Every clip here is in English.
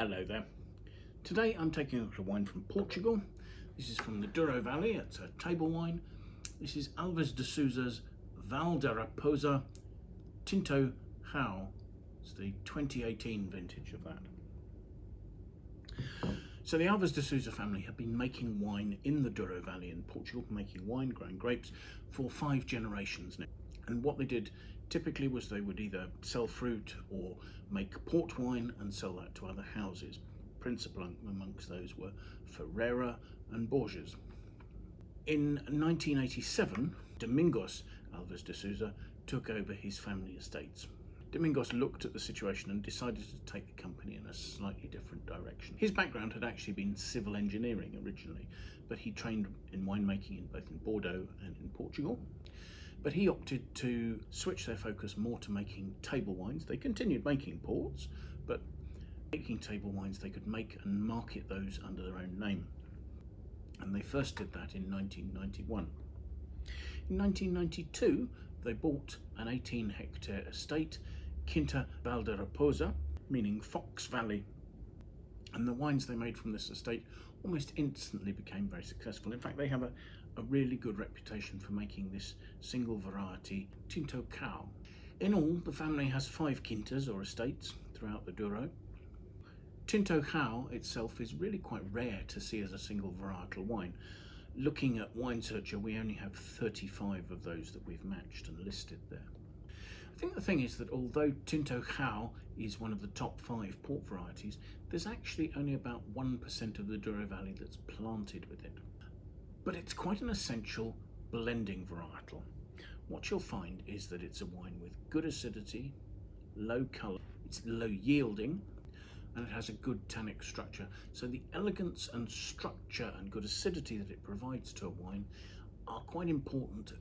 Hello there. Today I'm taking a little wine from Portugal. This is from the Douro Valley. It's a table wine. This is Alves de Sousa's Val da Raposa Tinto Cao. It's the 2018 vintage of that. So the Alves de Sousa family have been making wine in the Douro Valley in Portugal, making wine, growing grapes for 5 generations now. And what they did typically was they would either sell fruit or make port wine and sell that to other houses. Principal amongst those were Ferreira and Borges. In 1987, Domingos Alves de Sousa took over his family estates. Domingos looked at the situation and decided to take the company in a slightly different direction. His background had actually been civil engineering originally, but he trained in winemaking in both in Bordeaux and in Portugal. But he opted to switch their focus more to making table wines. They continued making ports, but making table wines, they could make and market those under their own name. And they first did that in 1991. In 1992, they bought an 18-hectare estate, Quinta Val da Raposa, meaning Fox Valley. And the wines they made from this estate almost instantly became very successful. In fact, they have a really good reputation for making this single variety Tinto Cao. In all, the family has 5 quintas or estates throughout the Douro. Tinto Cao itself is really quite rare to see as a single varietal wine. Looking at Wine Searcher, we only have 35 of those that we've matched and listed there. I think the thing is that although Tinto Cao is one of the top 5 port varieties, there's actually only about 1% of the Douro Valley that's planted with it. But it's quite an essential blending varietal. What you'll find is that it's a wine with good acidity, low colour, it's low yielding, and it has a good tannic structure. So the elegance and structure and good acidity that it provides to a wine are quite important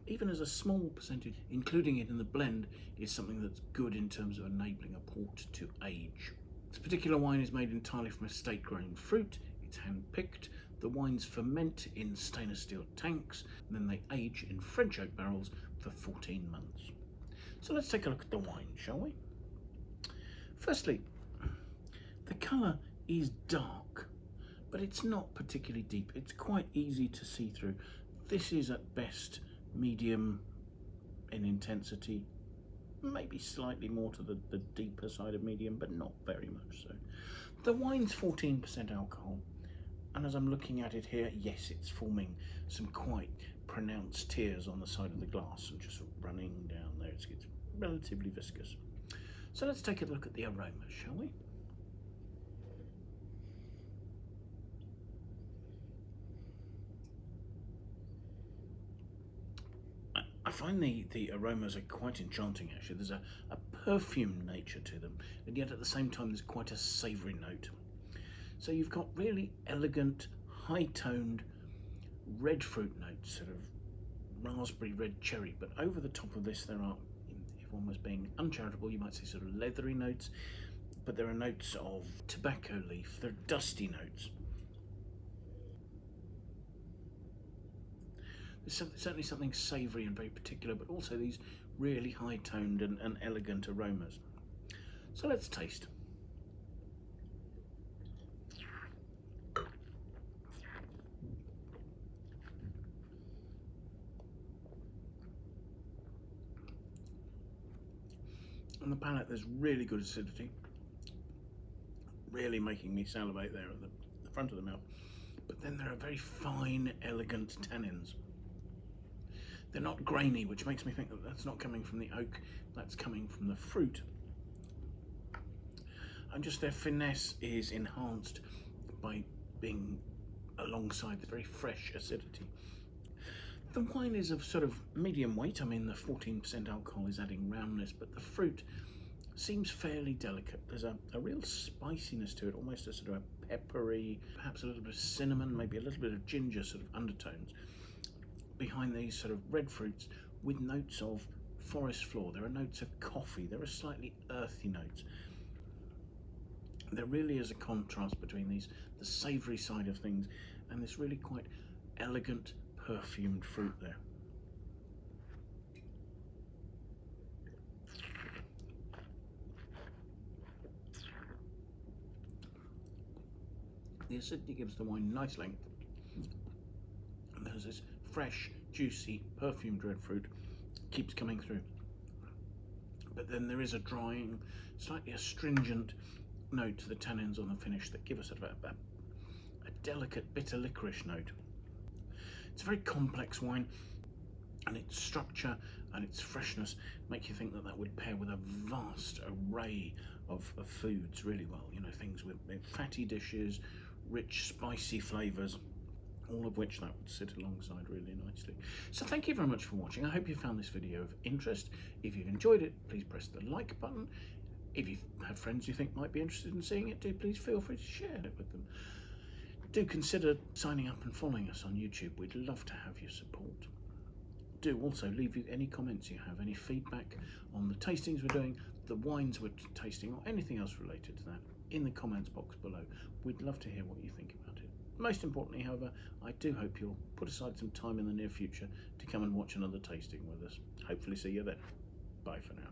even as a small percentage. Including it in the blend is something that's good in terms of enabling a port to age. This particular wine is made entirely from estate grown fruit. It's hand picked. The wines ferment in stainless steel tanks, and then they age in French oak barrels for 14 months. So let's take a look at the wine, shall we? Firstly, the colour is dark, but it's not particularly deep. It's quite easy to see through. This is at best medium in intensity, maybe slightly more to the deeper side of medium, but not very much so. The wine's 14% alcohol. And as I'm looking at it here, yes, it's forming some quite pronounced tears on the side of the glass and just running down there. It's relatively viscous. So let's take a look at the aromas, shall we? I find the aromas are quite enchanting, actually. There's a perfume nature to them, and yet at the same time there's quite a savoury note. So you've got really elegant, high-toned red fruit notes, sort of raspberry, red cherry, but over the top of this there are, if one was being uncharitable, you might say sort of leathery notes, but there are notes of tobacco leaf, there are dusty notes. There's certainly something savoury and very particular, but also these really high-toned and elegant aromas. So let's taste. On the palate, there's really good acidity, really making me salivate there at the front of the mouth. But then there are very fine, elegant tannins. They're not grainy, which makes me think that that's not coming from the oak, that's coming from the fruit. And just their finesse is enhanced by being alongside the very fresh acidity. The wine is of sort of medium weight. I mean, the 14% alcohol is adding roundness, but the fruit seems fairly delicate. There's a real spiciness to it, almost a sort of a peppery, perhaps a little bit of cinnamon, maybe a little bit of ginger sort of undertones behind these sort of red fruits with notes of forest floor. There are notes of coffee. There are slightly earthy notes. There really is a contrast between the savoury side of things and this really quite elegant, perfumed fruit there. The acidity gives the wine nice length, and there's this fresh, juicy, perfumed red fruit keeps coming through. But then there is a drying, slightly astringent note to the tannins on the finish that give us a delicate bitter licorice note. It's a very complex wine, and its structure and its freshness make you think that that would pair with a vast array of foods really well. You know, things with fatty dishes, rich spicy flavours, all of which that would sit alongside really nicely. So thank you very much for watching. I hope you found this video of interest. If you've enjoyed it, please press the like button. If you have friends you think might be interested in seeing it, do please feel free to share it with them. Do consider signing up and following us on YouTube. We'd love to have your support. Do also leave any comments you have, any feedback on the tastings we're doing, the wines we're tasting, or anything else related to that in the comments box below. We'd love to hear what you think about it. Most importantly, however, I do hope you'll put aside some time in the near future to come and watch another tasting with us. Hopefully see you then. Bye for now.